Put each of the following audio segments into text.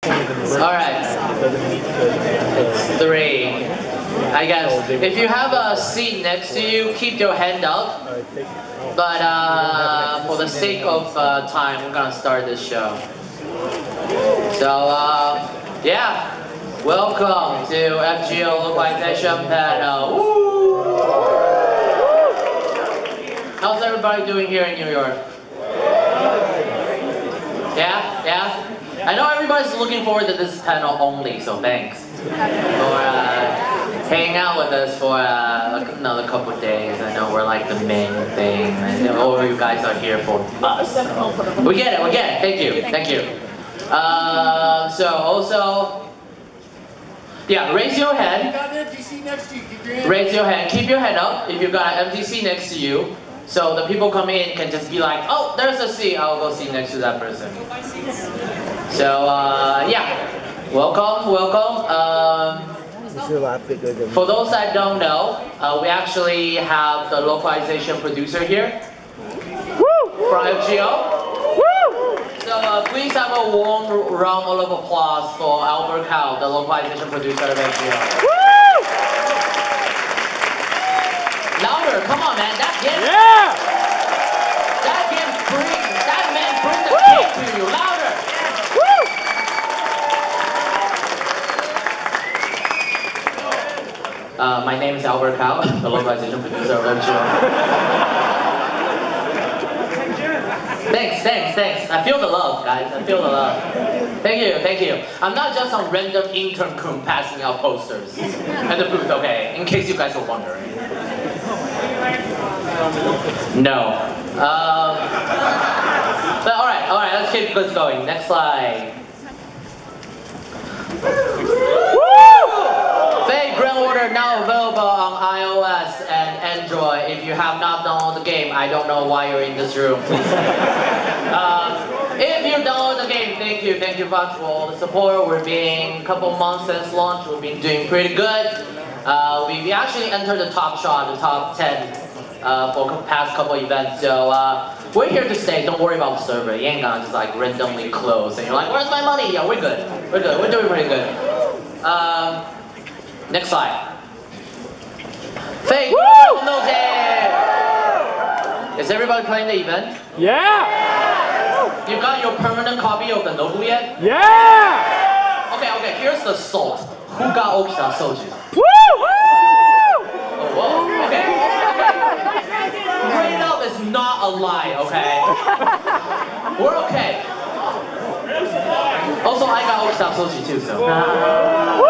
Alright. It's 3. I guess if you have a seat next to you, keep your hand up. But for the sake of time, we're gonna start this show. So yeah, welcome to FGO Localization panel. Woo! How's everybody doing here in New York? Yeah, yeah. I know everybody's looking forward to this panel only, so thanks for hanging out with us for another couple of days. I know we're like the main thing, and all of you guys are here for us. So we get it. Thank you, thank you. So also, yeah, raise your hand. Raise your hand. Keep your hand up if you've got an MTC next to you. So the people coming in can just be like, oh, there's a seat. I'll go sit next to that person. So yeah, welcome. For those that don't know, we actually have the localization producer here from FGO. So please have a warm round of applause for Albert Cao, the localization producer of FGO. Louder, come on, man. That man brings the cake to you. Louder. My name is Albert Cao, the localization producer of FGO. Thanks. I feel the love, guys. I feel the love. Thank you. I'm not just some random intern coon passing out posters at the booth, okay? In case you guys were wondering. No. But alright, let's keep this going. Next slide. Fate Grand Order now available on iOS and Android. If you have not downloaded the game, I don't know why you're in this room. If you download the game, thank you much for all the support. We're being a couple months since launch. We've been doing pretty good. We actually entered the top 10 for the past couple events. So we're here to stay. Don't worry about the server. You ain't gonna just like randomly close and you're like, where's my money? Yeah, we're good. We're doing pretty good. Next slide. Fake! No day! Is everybody playing the event? Yeah! You got your permanent copy of the Nobu yet? Yeah! Okay, here's the salt. Who got Okita Soju? Woo! Oh, whoa, okay. Straight up is not a lie, okay? We're okay. Also, I got Okita Soju too, so. Woo!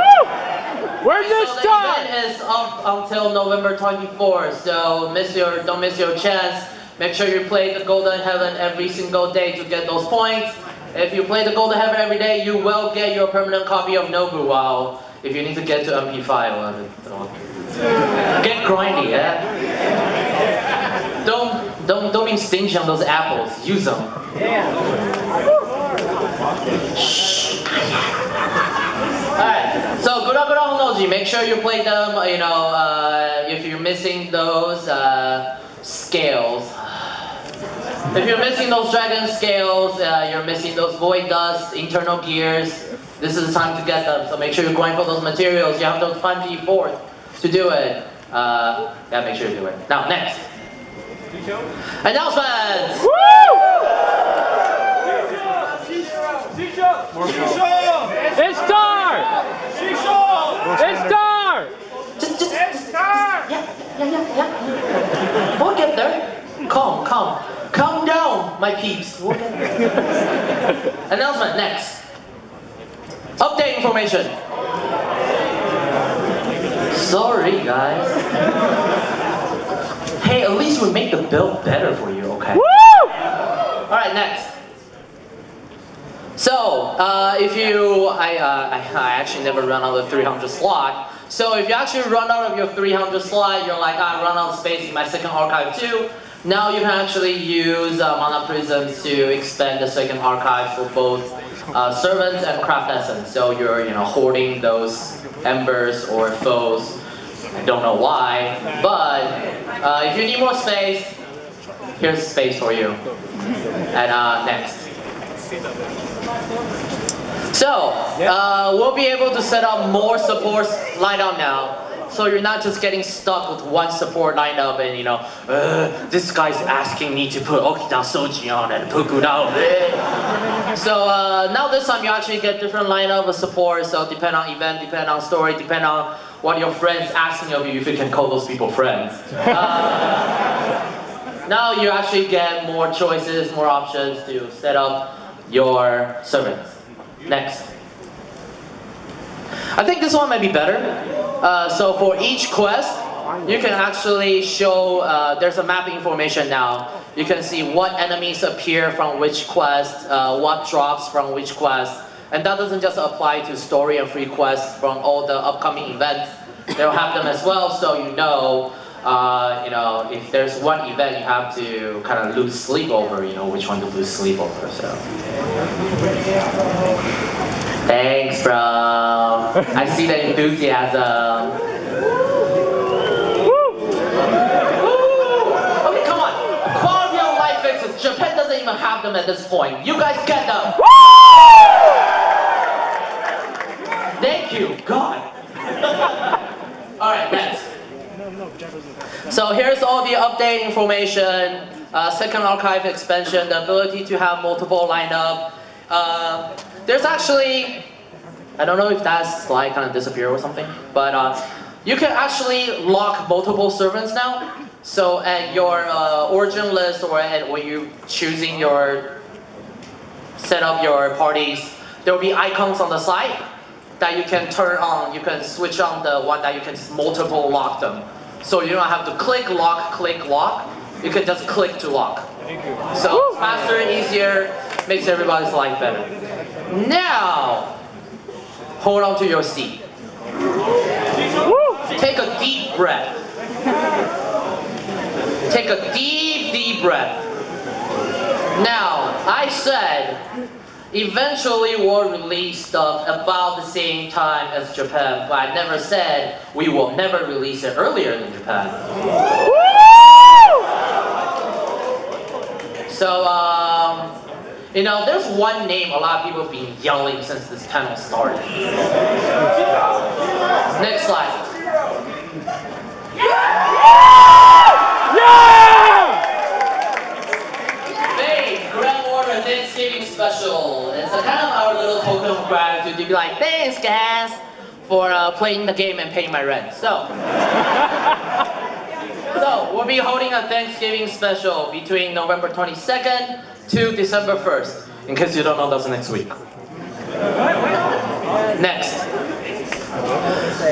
Where's this time? The event is up until November 24th, so don't miss your chance. Make sure you play the Golden Heaven every single day to get those points. If you play the Golden Heaven every day, you will get your permanent copy of Nobu. Wow. If you need to get to MP5, get grindy, yeah? Don't be stingy on those apples. Use them. Shh. Alright, so Gura Honoji, make sure you play them, if you're missing those scales. If you're missing those dragon scales, you're missing those void dust, internal gears, this is the time to get them. So make sure you're going for those materials. You have those 5G4 to do it. Yeah, make sure you do it. Now, next. Announcements! Woo! It's time! It's time! Yeah. We'll get there. Calm down, my peeps. We'll get there. Announcement, next. Update information. Sorry, guys. Hey, at least we make the build better for you, okay? Woo! Alright, next. So, I actually never run out of 300 slot. So if you actually run out of your 300 slot, you're like, I run out of space in my second archive too. Now you can actually use mana prisms to expand the second archive for both servants and craft essence. So you're hoarding those embers or foes. I don't know why, but if you need more space, here's space for you. And next. So, we'll be able to set up more supports lineup now. So you're not just getting stuck with one support lineup and this guy's asking me to put Okita Soji on and Pukudao. So now this time you actually get different lineup of support. So depend on event, depend on story, depend on what your friends asking of you if you can call those people friends. Now you actually get more choices, more options to set up your servants. Next. I think this one might be better. So for each quest, you can actually show, there's a map information now. You can see what enemies appear from which quest, what drops from which quest. And that doesn't just apply to story and free quests from all the upcoming events. They'll have them as well, so you know, if there's one event you have to kind of lose sleep over, which one to lose sleep over, so. Thanks, bro. I see the enthusiasm. Okay, come on. Quality of life fixes. Japan doesn't even have them at this point. You guys get them. Thank you, God. All right, next. So here's all the update information. Second archive expansion, the ability to have multiple lineup. There's actually, I don't know if that slide kind of disappeared or something, but you can actually lock multiple servants now. So at your origin list or when you're choosing set up your parties, there will be icons on the side that you can turn on. You can switch on the one that you can just multiple lock them. So you don't have to click, lock. You can just click to lock. So it's faster, easier, makes everybody's life better. Now, hold on to your seat. Take a deep breath. Take a deep breath. Now, I said, eventually we'll release stuff about the same time as Japan, but I never said we will never release it earlier than Japan. So, there's one name a lot of people have been yelling since this panel started. Next slide. Hey, Grand Order Thanksgiving Special. It's a kind of our little token of gratitude to be like, thanks guys for playing the game and paying my rent. So we'll be holding a Thanksgiving special between November 22nd to December 1st. In case you don't know, that's next week. Next.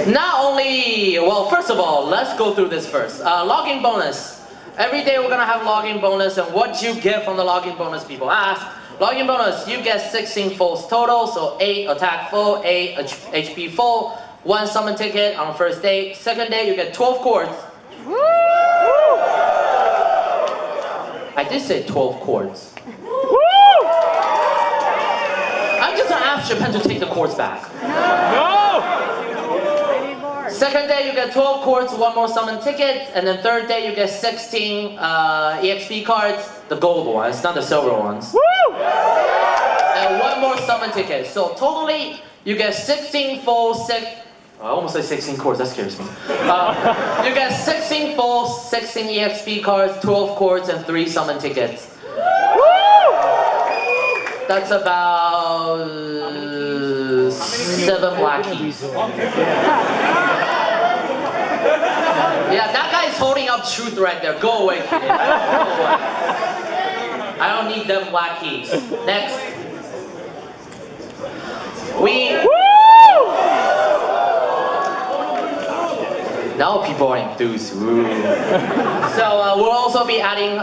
Not only, well, first of all, let's go through this first. Login bonus. Every day we're gonna have login bonus, and what you get from the login bonus, people ask. Login bonus, you get 16 fulls total, so 8 attack full, 8 HP full, 1 summon ticket on the first day. Second day, you get 12 quartz. I did say 12 quartz. I'm just gonna ask Japan to take the quartz back. No! Second day you get 12 quartz, 1 more summon ticket, and then third day you get 16 EXP cards, the gold ones, not the silver ones. And 1 more summon ticket. So totally you get 16 full, I almost said 16 quartz, that scares me. You get 16 full, 16 EXP cards, 12 quartz, and 3 summon tickets. That's about 7 black keys. Yeah, that guy's holding up truth right there. Go away, kid. Go away. I don't need them black keys. Next. Now people are enthused. So we'll also be adding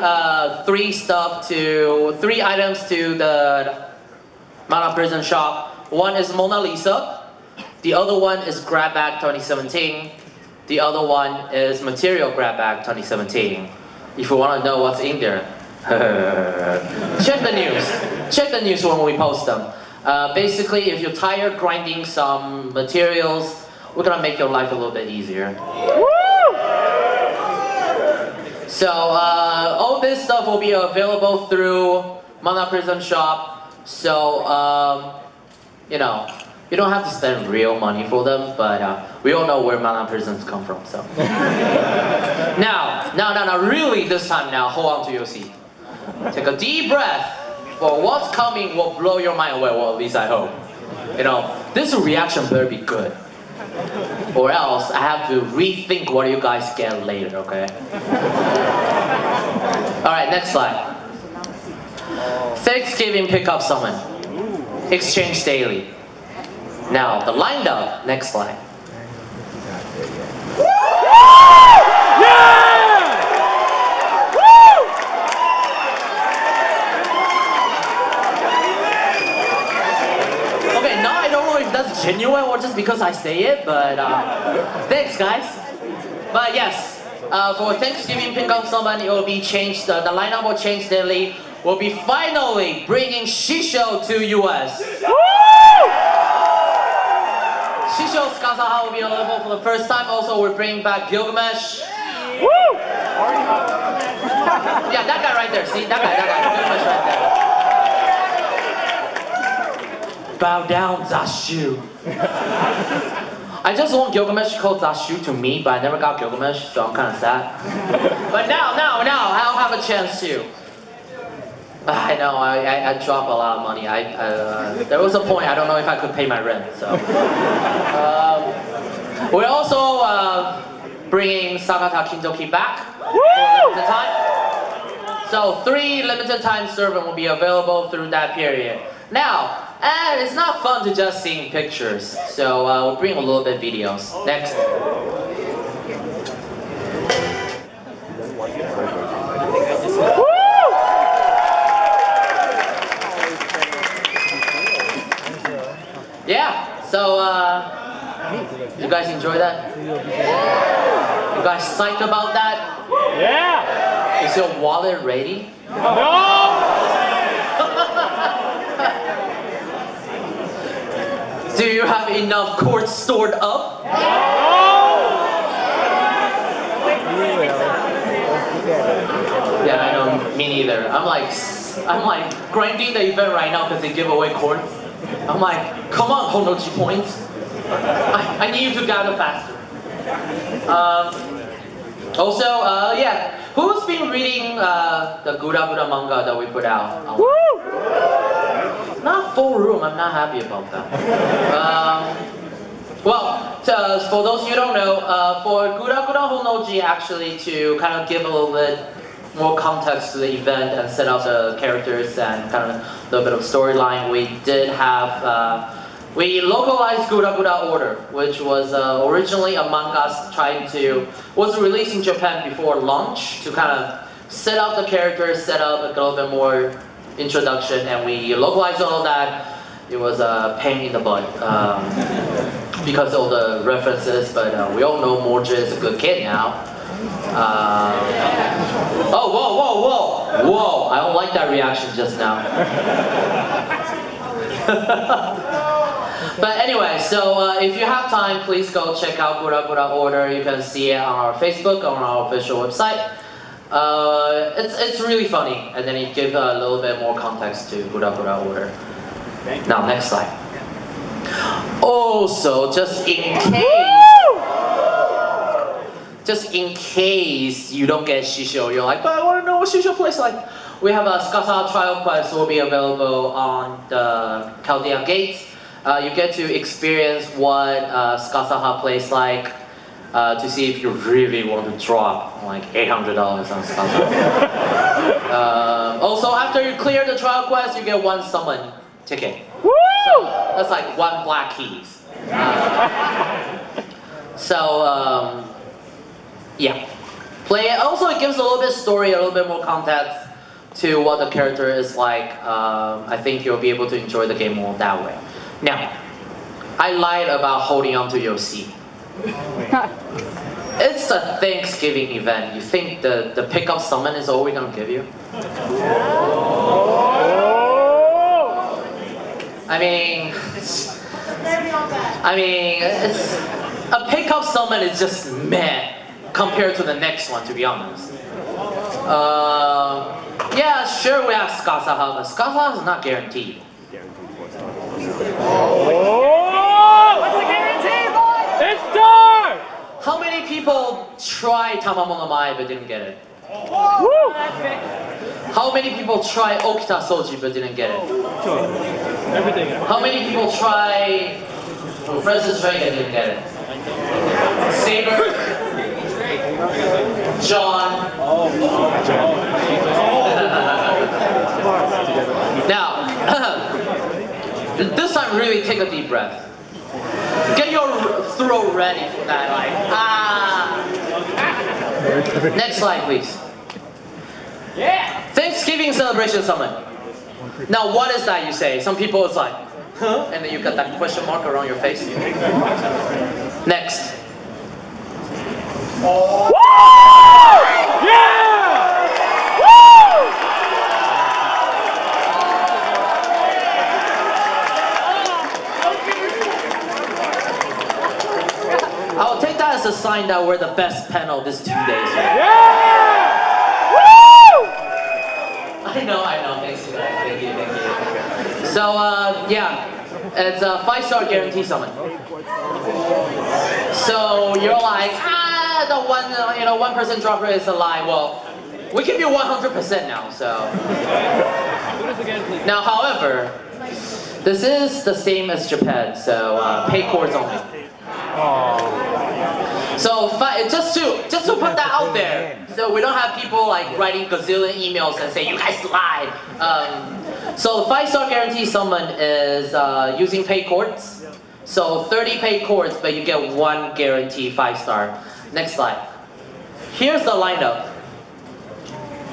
3 items to the Mana Prison shop. One is Mona Lisa. The other one is Grab Bag 2017. The other one is Material Grab Bag 2017. If you want to know what's in there, check the news. Check the news when we post them. Basically, if you're tired grinding some materials, we're gonna make your life a little bit easier. So all this stuff will be available through Mana Prison Shop. So you know, you don't have to spend real money for them, but we all know where manga prisons come from, so. Now, really this time now, hold on to your seat. Take a deep breath, for what's coming will blow your mind away, well, at least I hope. You know, this reaction better be good. Or else, I have to rethink what you guys get later, okay? Alright, next slide. Thanksgiving pickup summon. Exchange daily. Now, the lined up, next slide. Okay, now I don't know if that's genuine or just because I say it, but thanks guys. But yes, for Thanksgiving pickup summon, it will be changed, the lineup will change daily. We'll be finally bringing Shishou to US. Shishou's Kasaha will be available for the first time. Also, we're bringing back Gilgamesh. Woo! Yeah, that guy right there. See, that guy, Gilgamesh right there. Bow down, Zashu. I just want Gilgamesh called Zashu to me, but I never got Gilgamesh, so I'm kind of sad. But now, I'll have a chance to. I know, I dropped a lot of money. There was a point, I don't know if I could pay my rent, so. We're also bringing Sakata Kintoki back for limited time. So 3 limited time servers will be available through that period. Now, it's not fun to just seeing pictures, so we'll bring a little bit of videos. Next. Yeah, so you guys enjoy that? You guys psyched about that? Yeah! Is your wallet ready? No! Do you have enough quartz stored up? Yeah, I know, me neither. I'm like grinding the event right now because they give away quartz. I'm like, come on, Honochi points. I need you to gather faster. Also, yeah, who's been reading the Gura Gura manga that we put out? Not full room, I'm not happy about that. Well, for those you don't know, for Gura Gura Honochi actually to kind of give a little bit more context to the event and set out the characters and kind of a little bit of storyline, we did have, we localized Gura Gura Order, which was originally a manga was released in Japan before launch to kind of set out the characters, set out a little bit more introduction, and we localized all of that. It was a pain in the butt because of the references, but we all know Morja is a good kid now. Oh, whoa! I don't like that reaction just now. But anyway, so if you have time, please go check out Gura Gura Order. You can see it on our Facebook, on our official website. It's really funny, and then it gives a little bit more context to Gura Gura Order. Now, next slide. Also, just in case you don't get Shishou, you're like, but I want to know what Shishou plays like. We have a Skasa trial quest will be available on the Chaldea Gate. You get to experience what Skasa plays like to see if you really want to drop like $800 on Skasa. Also, after you clear the trial quest, you get 1 summon ticket. Woo! So that's like 1 black keys. Yeah, play it. Also, it gives a little bit of story, a little bit more context to what the character is like. I think you'll be able to enjoy the game more that way. Now, I lied about holding on to your seat. It's a Thanksgiving event. You think the pickup summon is all we're gonna give you? I mean, it's a pickup summon is just meh compared to the next one, to be honest. Yeah, sure we have Skasaha, but Skasaha is not guaranteed. Oh! What's the guarantee, boy? It's dark! How many people tried Tamamono Mai but didn't get it? Woo! How many people try Okita Soji but didn't get it? Everything. How many people try Francis Drake and didn't get it? Saber? John? Now, this time really take a deep breath. Get your throat ready for that, like, Next slide, please. Yeah. Thanksgiving celebration summon. Now, what is that you say? Some people it's like, huh? And then you got that question mark around your face. Next. Oh. Woo! Yeah! Woo! I'll take that as a sign that we're the best panel this 2 days. Yeah! I know. Thanks to that. Thank you. So, yeah, it's a 5-star guarantee summon. So you're like, the 1% drop rate is a lie. Well, we give you 100% now. So now, however, this is the same as Japan. So pay chords only. So just to put that out there, so we don't have people like writing gazillion emails and say you guys lied. So 5-star guarantee summon is using paid chords. So 30 paid chords, but you get 1 guarantee 5-star. Next slide. Here's the lineup.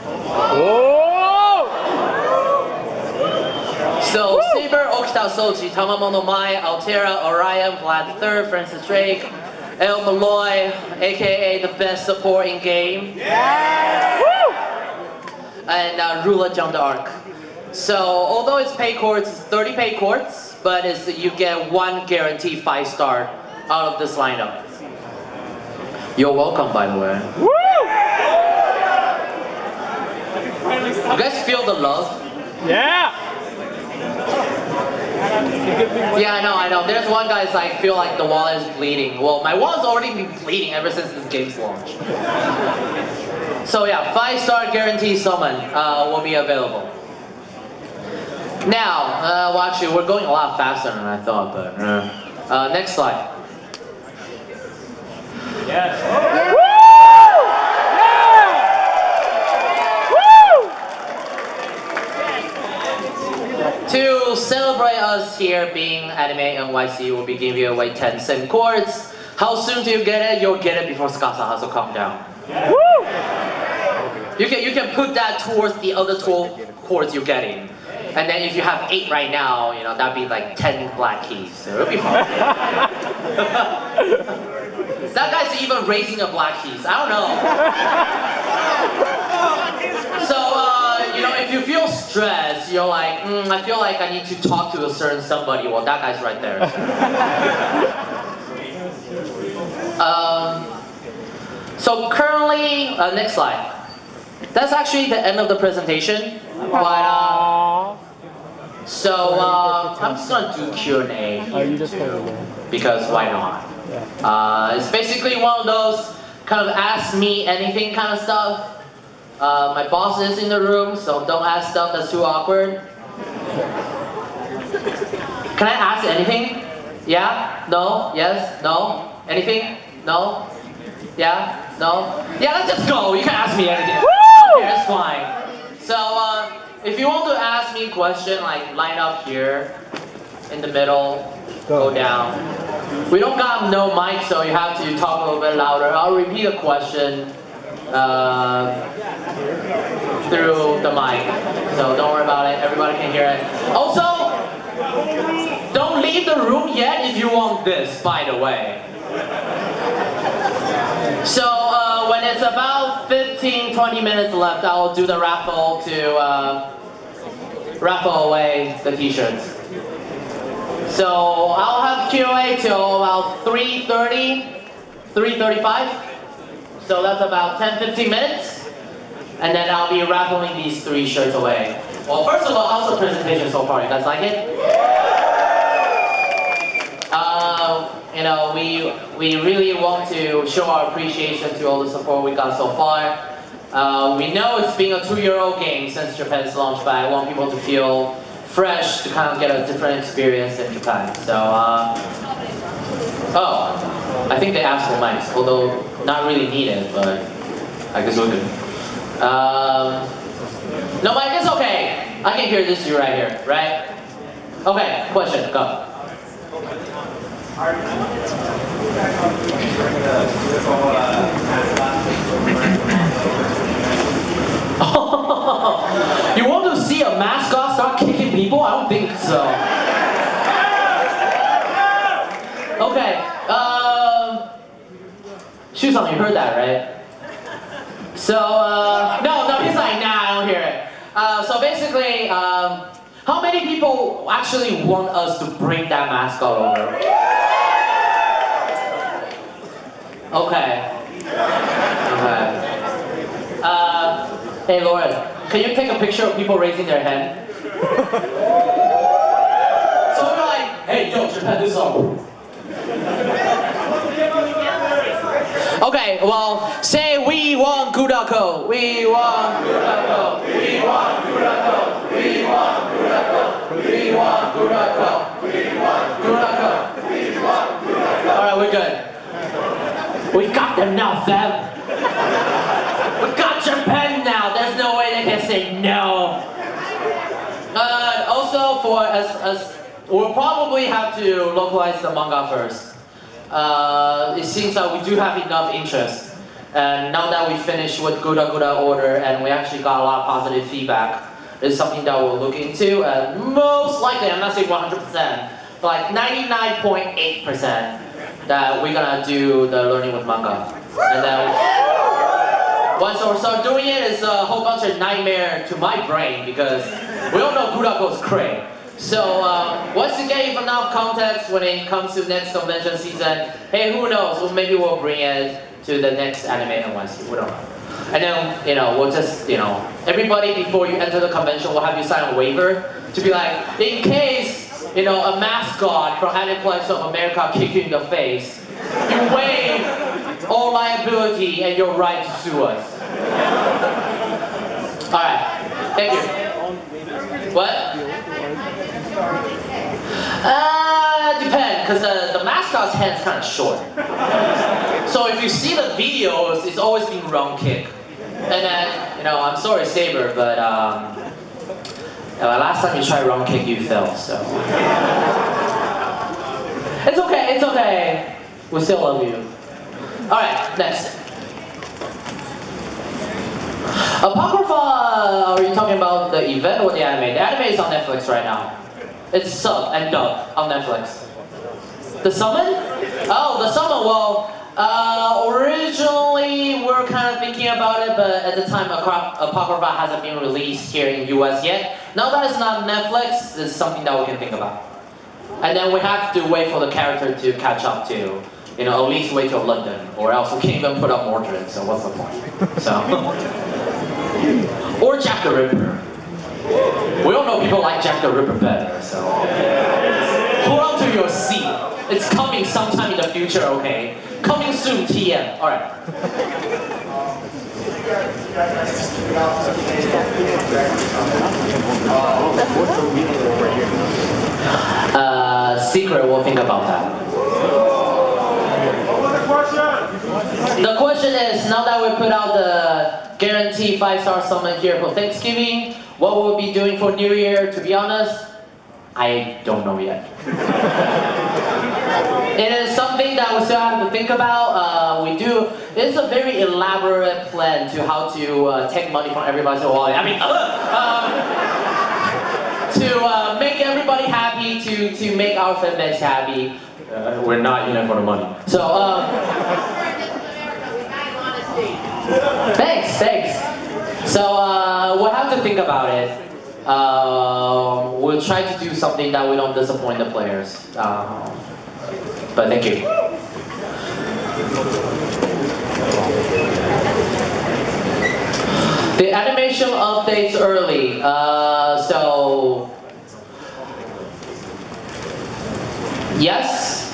Oh! So Saber, Okita Soji, Tamamono Mai, Altera, Orion, Vlad III, Francis Drake, El Malloy, aka the best support in game. Yeah! And Rula Jean d'Arc. So although it's paid chords, it's 30 paid chords, but you get 1 guaranteed 5-star out of this lineup. You're welcome, by the way. Woo! You guys feel the love? Yeah! Yeah, I know. There's one guy's like, feel like the wallet is bleeding. Well, my wallet's already been bleeding ever since this game's launch. So yeah, 5-star guarantee summon will be available. Now, well actually we're going a lot faster than I thought, but next slide. Yes. To celebrate us here being Anime NYC, we'll be giving away 10 cent chords. How soon do you get it? You'll get it before Skasa has to calm down. Woo! You can put that towards the other 12 chords you're getting. And then if you have 8 right now, that'd be like 10 black keys. So it'll be fun. That guy's even raising a black keys. I don't know. So, if you feel stressed, you're like, I feel like I need to talk to a certain somebody. Well, that guy's right there. So currently, next slide. That's actually the end of the presentation. But, I'm just gonna do Q&A because why not? It's basically one of those kind of ask me anything kind of stuff. My boss is in the room, so don't ask stuff that's too awkward. Can I ask anything? Yeah? No? Yes? No? Anything? No? Yeah? No? Yeah, let's just go. You can ask me anything. Okay, that's fine. So, if you want to ask me a question, like line up here, in the middle, go down. We don't got no mic, so you have to talk a little bit louder. I'll repeat a question through the mic. So don't worry about it, everybody can hear it. Also, don't leave the room yet if you want this, by the way. So when it's about 15-20 minutes left, I'll do the raffle to raffle away the t-shirts. So I'll have Q&A till about 3:30, 3:35. So that's about 10-15 minutes. And then I'll be raffling these 3 shirts away. Well, first of all, how's the presentation so far? You guys like it? You know, we really want to show our appreciation to all the support we got so far. We know it's been a 2-year-old game since Japan's launch, but I want people to feel fresh, to kind of get a different experience in Japan. So, oh, I think they asked for mics, although not really needed, but I guess we're good. No mic, it's okay. I can hear this you right here, right? Okay, question, go. You want to see a mascot start kicking people? I don't think so. Okay, Shishou, you heard that, right? So, no, he's like, nah, I don't hear it. So basically, how many people actually want us to bring that mascot over? Okay. Hey Lauren, can you take a picture of people raising their hand? So we're like, hey, yo, Japan, this is all. Okay, well, say we want Gudako. We want Gudako. We want Gudako. We want Gudako. We want Gudako. We want Gudako. We want Gudako. Alright, we're good. We got them now, fam. We got Japan now. There's no way they can say no. Also, for us, we'll probably have to localize the manga first. It seems that we do have enough interest. And now that we finished with Guda Order and we actually got a lot of positive feedback, it's something that we'll look into. And most likely, I'm not saying 100%, but like 99.8% that we're gonna do the learning with manga. And then once we start doing it, it's a whole bunch of nightmare to my brain because we all know Gudako's cray. So once you get even enough context when it comes to next convention season, hey, who knows? Well, maybe we'll bring it to the next Anime NYC. We don't know. And then, you know, we'll just, you know, everybody before you enter the convention, we'll have you sign a waiver to be like, in case, you know, a mascot from Aniplex of America kick you in the face, you waive all liability and your right to sue us. All right, thank you. What? Depends, because the mascot's hand's kind of short. So if you see the videos, it's always been wrong kick. And then, you know, I'm sorry, Saber, but last time you tried wrong kick, you fell, so. It's okay, it's okay. We still love you. Alright, next. Apocrypha, are you talking about the event or the anime? The anime is on Netflix right now. It's sub and dub on Netflix. The summon? Oh, the summon, well, originally we're kind of thinking about it, but at the time Apocrypha hasn't been released here in US yet. Now that it's not Netflix, it's something that we can think about. And then we have to wait for the character to catch up to, you know, at least wait till London, or else we can't even put up Mordred, so what's the point? So. Or Jack the Ripper. We all know people like Jack the Ripper better, so. Hold on to your seat. It's coming sometime in the future, okay? Coming soon, TM. Alright. Secret, we'll think about that. The question is, now that we put out the guaranteed 5-star summon here for Thanksgiving, what we'll be doing for New Year, to be honest, I don't know yet. It is something that we still have to think about. It's a very elaborate plan to how to take money from everybody's wallet. I mean, to make everybody happy, to make our fan base happy. We're not in it for the money. So, thanks. So, we'll have to think about it. We'll try to do something that we don't disappoint the players. But thank you. The animation updates early. So, yes.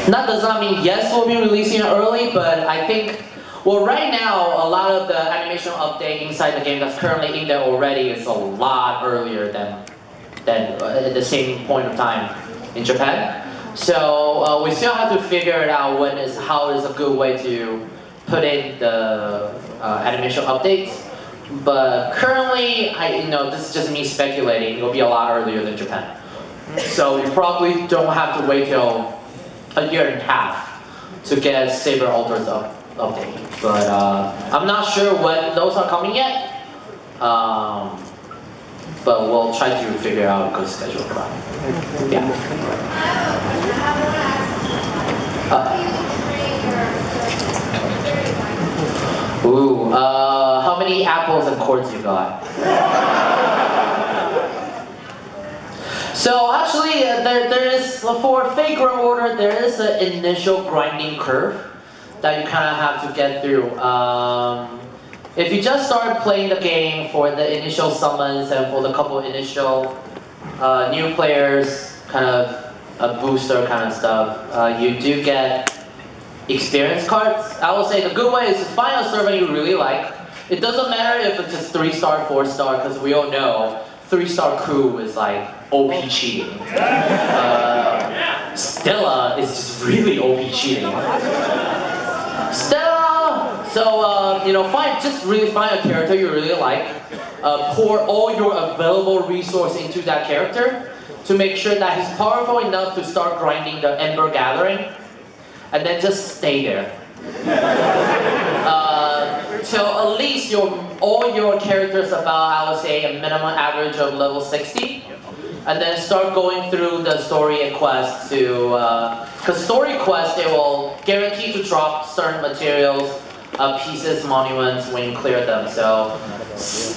That does not mean yes, we'll be releasing it early, but I think, well, right now, a lot of the animation update inside the game that's currently in there already is a lot earlier than at the same point of time in Japan. So we still have to figure it out how is a good way to put in the animation updates. But currently, this is just me speculating, it'll be a lot earlier than Japan. So you probably don't have to wait till a year and a half to get Saber Ultra's update. But I'm not sure when those are coming yet. But we'll try to figure out a good schedule for that. Yeah. How many apples and quartz you got? So actually, there is, for fake grow order, there is an initial grinding curve that you kind of have to get through. If you just start playing the game for the initial summons and for the couple initial new players, kind of a booster kind of stuff, you do get experience cards. I will say the good way is to find a server you really like. It doesn't matter if it's just 3-star, 4-star, because we all know 3-star crew is like OP cheating. Stella is just really OP cheating. Stella! So, just really find a character you really like. Pour all your available resource into that character to make sure that he's powerful enough to start grinding the Ember Gathering. And then just stay there. Till at least all your characters about, I would say, a minimum average of level 60. And then start going through the story and quests to, because story quests, they will guarantee to drop certain materials, pieces, monuments when you clear them. So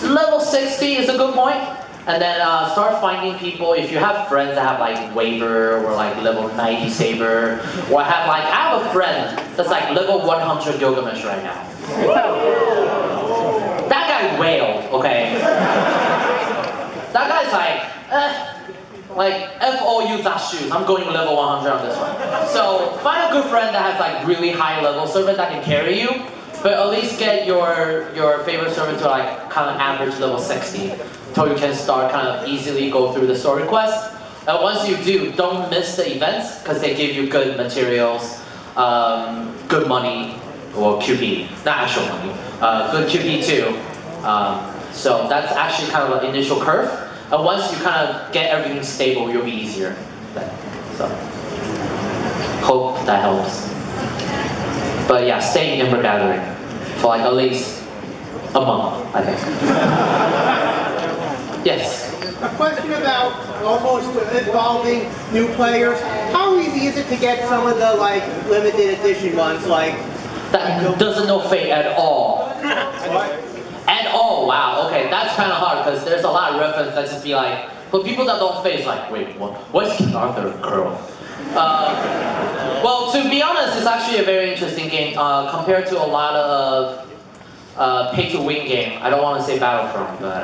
level 60 is a good point. And then start finding people, if you have friends that have like Waver or like level 90 Saber, or I have a friend that's like level 100 Gilgamesh right now. That guy wailed, okay? That guy's like, F all you shoes, I'm going level 100 on this one. So find a good friend that has like really high level servant that can carry you, but at least get your favorite servant to like kind of average level 60. So you can start kind of easily go through the story quest. And once you do, don't miss the events because they give you good materials, good money, or QP, not actual money, good QP too. So that's actually kind of an initial curve. And once you kind of get everything stable, you'll be easier. So hope that helps. But yeah, stay in Ember Gathering for like at least a month, I think. Yes? A question about almost involving new players. How easy is it to get some of the like limited edition ones? Like that doesn't know Fate at all. What? At all, wow, okay, that's kind of hard because there's a lot of reference that just be like, for people that don't Fate, it's like, wait, what's King Arthur a girl? Well, to be honest, it's actually a very interesting game compared to a lot of pay-to-win game. I don't want to say Battlefront, but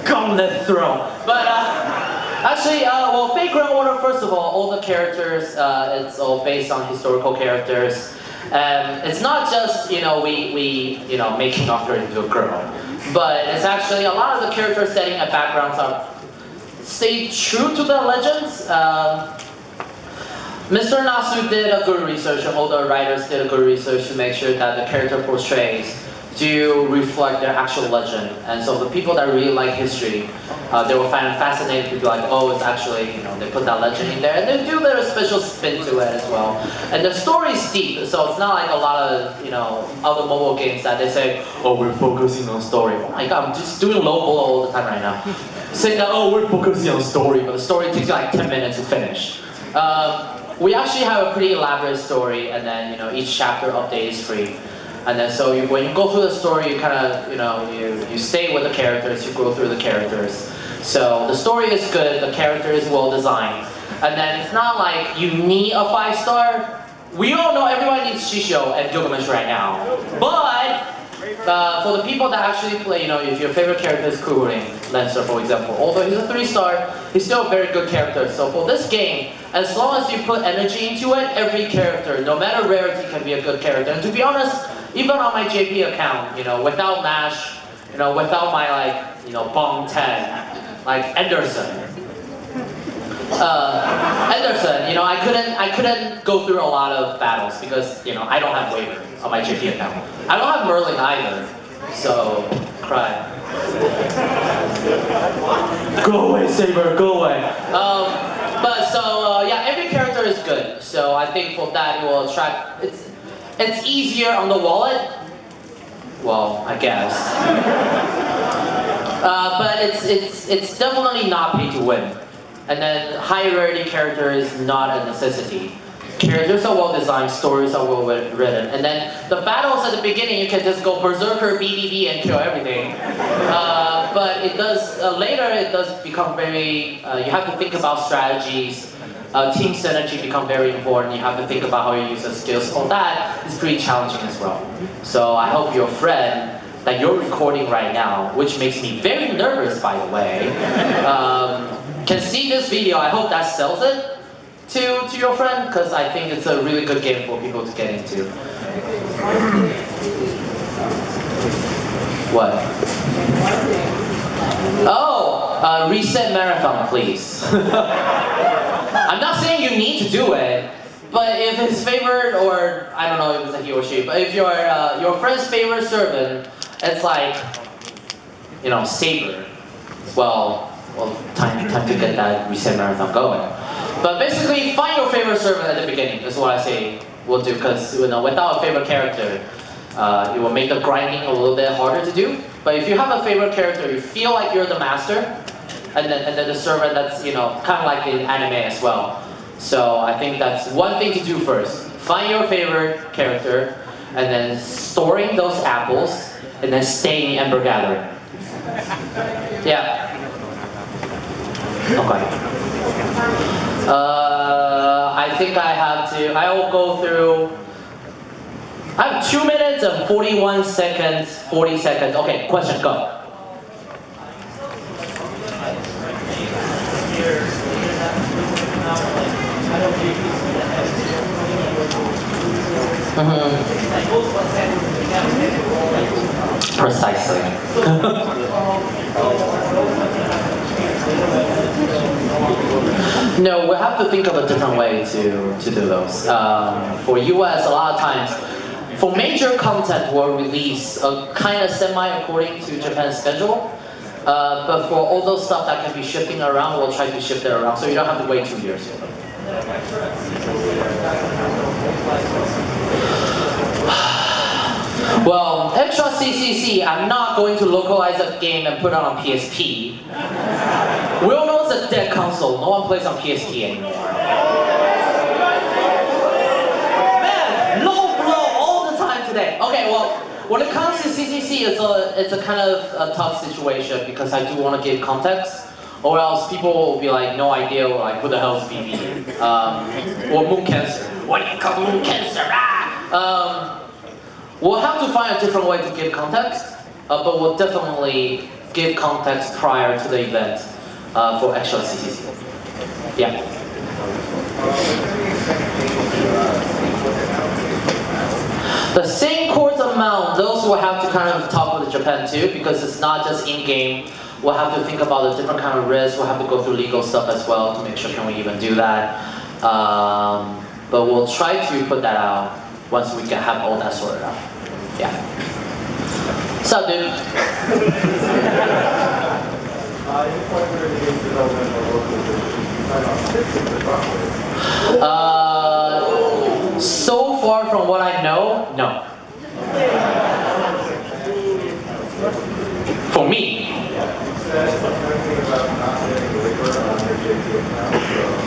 Gauntlet Throne. But actually, well, Fate Grand Order, first of all the characters, it's all based on historical characters. It's not just, we making Arthur into a girl. But it's actually, a lot of the character setting and backgrounds are stay true to the legends. Mr. Nasu did a good research, and all the writers did a good research to make sure that the character portrays do reflect their actual legend. And so the people that really like history, they will find it fascinating to be like, oh, it's actually, they put that legend in there, and they do their special spin to it as well. And the story is deep, so it's not like a lot of, other mobile games that they say, oh, we're focusing on story. Oh my god, I'm just doing local all the time right now. Saying that, oh, we're focusing on story, but the story takes you like 10 minutes to finish. We actually have a pretty elaborate story, and then, each chapter update is free. And then so when you go through the story, you kind of, you stay with the characters, you go through the characters. So the story is good, the character is well designed. And then it's not like you need a 5-star. We all know everyone needs Shishou and Gilgamesh right now. But for the people that actually play, you know, if your favorite character is Kurin, Lancer for example, although he's a 3-star, he's still a very good character. So for this game, as long as you put energy into it, every character, no matter rarity, can be a good character. And to be honest, even on my JP account, you know, without Nash, you know, without my like, you know, Bong 10, like Anderson. Anderson, you know, I couldn't go through a lot of battles because, you know, I don't have waiver on my JP account. I don't have Merlin either, so cry. Go away, Saber, go away. Yeah, every character is good. So I think for that it will attract. It's easier on the wallet. Well, I guess. But it's definitely not pay to win. And then high rarity character is not a necessity. Characters are well designed, stories are well written, and then the battles at the beginning you can just go berserker, BBB, and kill everything. But it does later it does become very. You have to think about strategies. Team synergy become very important. You have to think about how you use the skills. All that is pretty challenging as well. So I hope your friend that you're recording right now, which makes me very nervous by the way, can see this video. I hope that sells it to your friend, because I think it's a really good game for people to get into. What? Oh, reset marathon, please. I'm not saying you need to do it, but if his favorite, or I don't know if it's a he or she, but if your friend's favorite servant, it's like, you know, Saber. Well, time to get that reset marathon going. But basically, find your favorite servant at the beginning. That's what I say we'll do, because you know, without a favorite character, it will make the grinding a little bit harder to do. But if you have a favorite character, you feel like you're the master, and then the servant that's, you know, kind of like in anime as well. So I think that's one thing to do first. Find your favorite character, and then storing those apples, and then staying Ember Gathering. Yeah. Okay. I think I will go through. I have 2 minutes and 41 seconds, 40 seconds. Okay, question, go. Precisely. No, we have to think of a different way to do those. For US, a lot of times, for major content, we'll release a kind of semi-according to Japan's schedule. But for all those stuff that can be shifting around, we'll try to shift it around, so you don't have to wait 2 years for them. Well, extra CCC, I'm not going to localize that game and put it on PSP. We all know it's a dead console. No one plays on PSP anymore. Man, low blow all the time today. Okay, well, when it comes to CCC, it's a kind of a tough situation because I do want to give context, or else people will be like, no idea, like, who the hell is BB? Or Moon Cancer. What do you call Moon Cancer? Ah! We'll have to find a different way to give context, but we'll definitely give context prior to the event for actual CCC. Yeah. The same quartz amount, those will have to kind of talk with Japan too, because it's not just in-game. We'll have to think about the different kind of risks. We'll have to go through legal stuff as well to make sure can we even do that. But we'll try to put that out once we can have all that sorted out. Yeah. What's up, dude? So far from what I know, no. For me.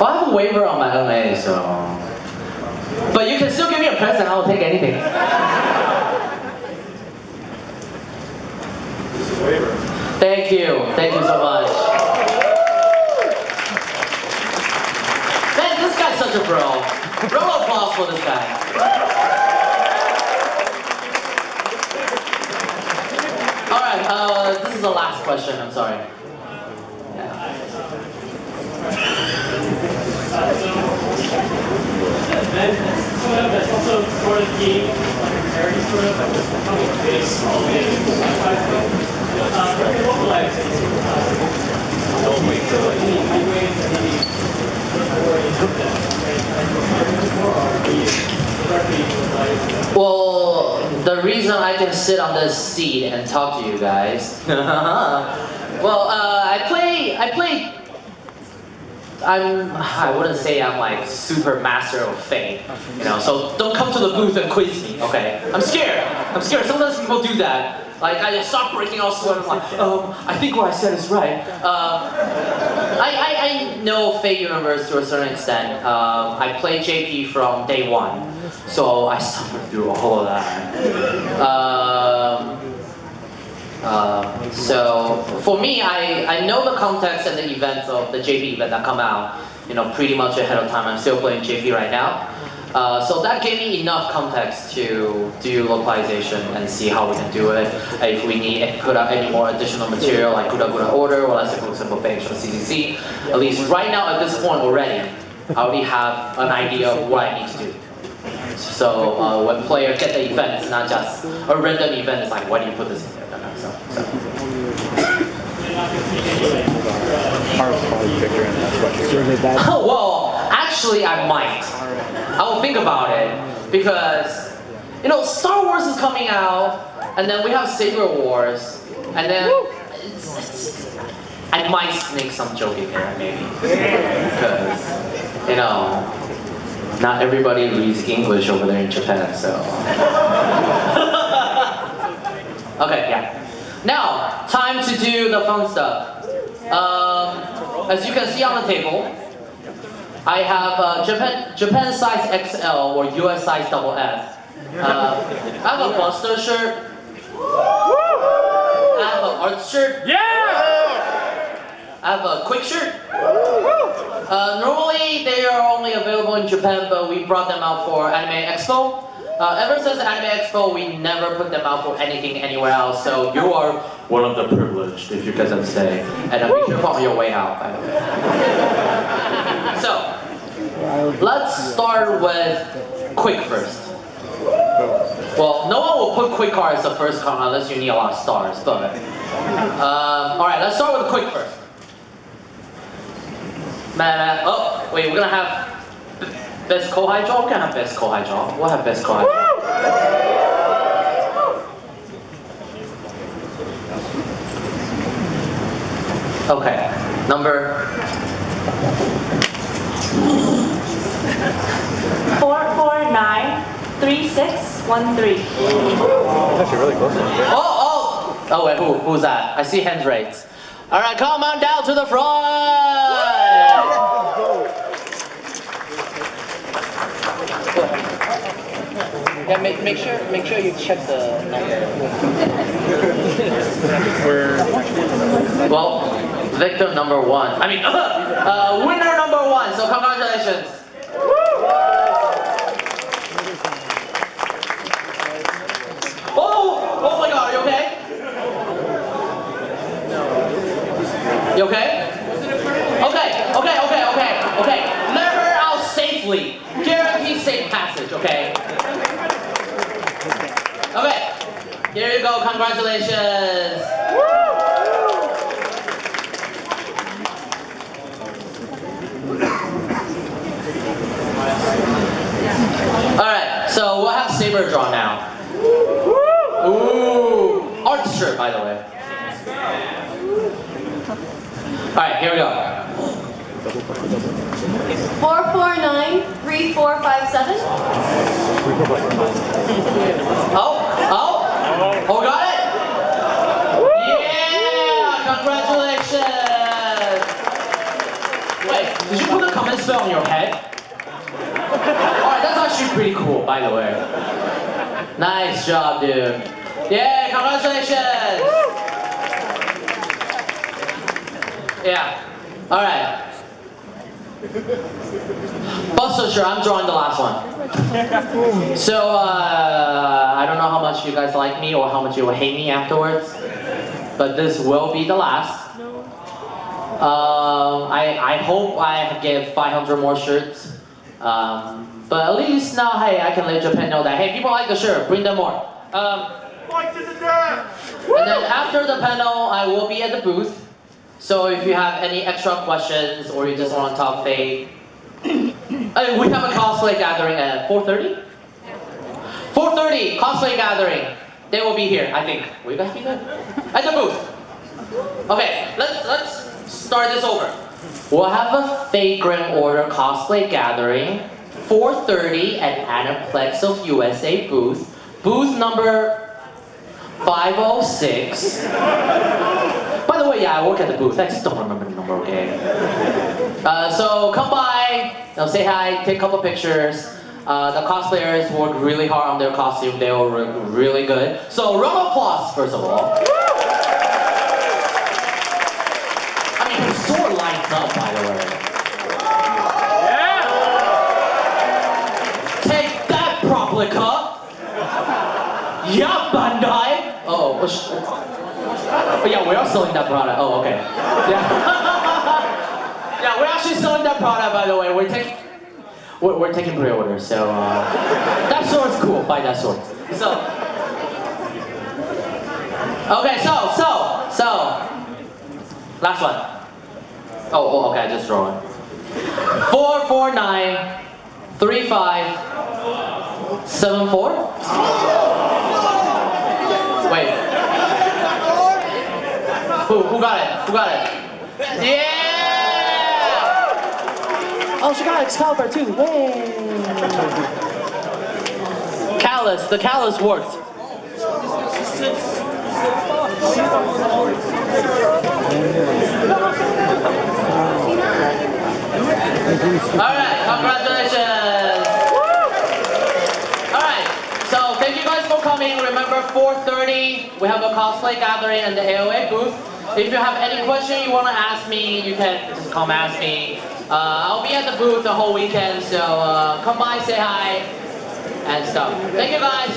Well, I have a waiver on my LA, so. But you can still give me a present, I will take anything. Thank you so much. Man, this guy's such a bro. Round of applause for this guy. Alright, this is the last question, I'm sorry. Yeah. That's also sort of game, parody sort of, like coming based on well, the reason I can sit on this seat and talk to you guys, well, I play, I wouldn't say I'm like super master of Fate, you know, so don't come to the booth and quiz me, okay? I'm scared, sometimes people do that. Like, I just start breaking out sweat, I'm like, I think what I said is right. I know Fate Universe to a certain extent. I played JP from day one, so I suffered through all of that. So for me, I know the context and the events of the JP event that come out, you know, pretty much ahead of time. I'm still playing JP right now. So that gave me enough context to do localization and see how we can do it. If we need to put out any more additional material like Gura Gura Order or let's say for example Page or CCC, at least right now at this point already, I already have an idea of what I need to do. So when players get the event, it's not just a random event, it's like, why do you put this in there? Oh, well, actually I might. I will think about it, because, you know, Star Wars is coming out, and then we have Saber Wars, and then I might sneak some joke in there, maybe. Because, you know, not everybody reads English over there in Japan, so. Okay, yeah. Now, time to do the fun stuff. As you can see on the table, I have Japan size XL or US size double F. I have a Buster shirt. I have an art shirt. I have a quick shirt. Normally they are only available in Japan, but we brought them out for Anime Expo. Ever since Anime Expo, we never put them out for anything anywhere else, so you are one of the privileged, if you guys have to say. And be careful on your way out, by the way. So, let's start with Quick first. Well, no one will put Quick Car as the first car unless you need a lot of stars, but... Alright, let's start with Quick first. Oh, wait, we're gonna have... Best Kohai Jaw? We're gonna have Best Kohai Jaw. We'll have Best Kohai Jaw. Okay, number... 4493613. That's actually really close. Oh, wait, who's that? I see hands raised. Alright, come on down to the front! Yeah, make sure you check the number. Well, victim number one. I mean, winner number one. So congratulations. Oh my God, are you okay? You okay? Okay. Let her out safely. Guaranteed safe passage, okay? Okay, here you go, congratulations! Alright, so we'll have Saber draw now. Ooh! Art shirt, by the way. Alright, here we go. 4493457. Oh, got it? Yeah, congratulations! Wait, did you put a command spell on your head? Alright, that's actually pretty cool, by the way. Nice job, dude. Yeah, congratulations! Yeah, alright. Buster, sure, I'm drawing the last one. So, I don't know how much you guys like me or how much you will hate me afterwards. but this will be the last. I hope I get 500 more shirts. But at least now, hey, I can let Japan know that, hey, people like the shirt, bring them more. And then after the panel, I will be at the booth. So if you have any extra questions or you just want to talk fake, we have a cosplay gathering at 4:30? 4:30, cosplay gathering. They will be here, I think. Will you guys be there? At the booth. Okay, let's start this over. We'll have a fake Grand Order cosplay gathering, 4:30 at Aniplex of USA booth. Booth number 506. By the way, yeah, I work at the booth. I just don't remember the number, okay? So come by, say hi, take a couple pictures. The cosplayers worked really hard on their costume. They were really good. So round of applause, first of all. I mean, her sword lights up, by the way. Yeah! Take that, Proplica! Yeah, Bandai! Oh, yeah, we are selling that product. Oh, okay. Yeah. Yeah, we're actually selling that product, by the way. We're taking pre-orders, so that sword's cool. Buy that sword. So, okay, so last one. Oh, okay, I just draw it. 4493574. Wait. Who got it? Who got it? Yeah! Oh, she got Excalibur too. Yay! Callus. The Callus worked. Alright, congratulations! Alright, so thank you guys for coming. Remember 4:30, we have a cosplay gathering in the AOA booth. If you have any question you want to ask me, you can just come ask me. I'll be at the booth the whole weekend, so come by, say hi, and stuff. Thank you guys!